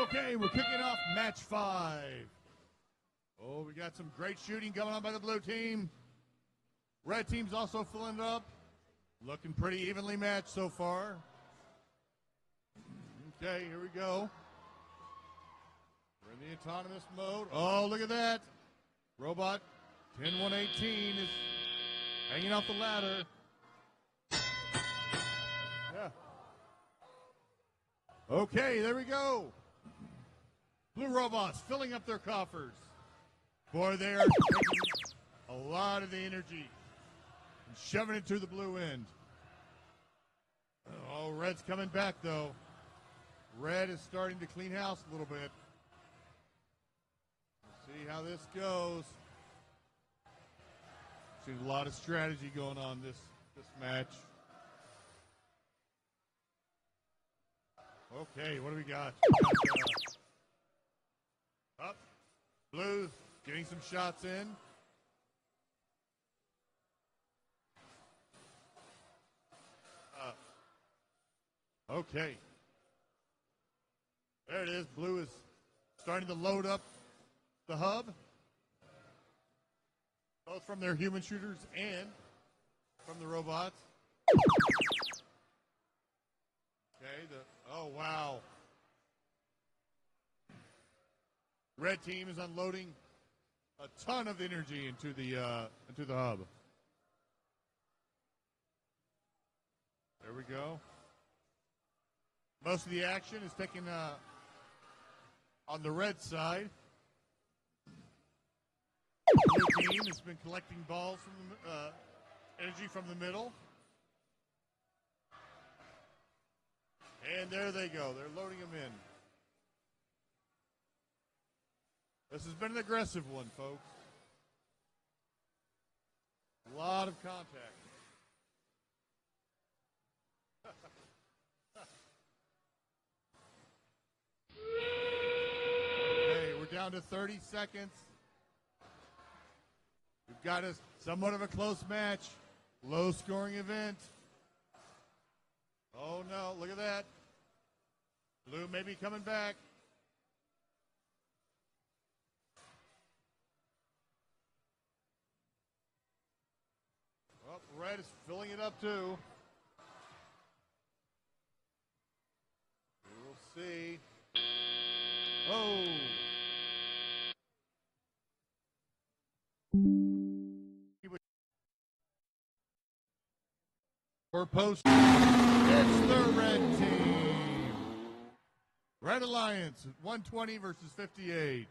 Okay, we're kicking off match 5. Oh, we got some great shooting going on by the blue team. Red team's also filling it up. Looking pretty evenly matched so far. Okay, here we go. We're in the autonomous mode. Oh, look at that. Robot 10118 is hanging off the ladder. Yeah. Okay, there we go. Blue robots filling up their coffers. Boy, they are taking a lot of the energy and shoving it to the blue end. Oh, red's coming back, though. Red is starting to clean house a little bit. Let's see how this goes. Seen a lot of strategy going on this match. Okay, what do we got? Up. Blue getting some shots in. Okay. There it is. Blue is starting to load up the hub. Both from their human shooters and from the robots. Okay, oh wow. Red team is unloading a ton of energy into the hub. There we go. Most of the action is taken on the red side. The blue team has been collecting balls from energy from the middle. And there they go. They're loading them in. This has been an aggressive one, folks. A lot of contact. Okay, we're down to 30 seconds. We've got somewhat of a close match. Low-scoring event. Oh, no, look at that. Blue may be coming back. Well, red is filling it up, too. We'll see. Oh. For post, it's the red team. Red Alliance, 120 versus 58.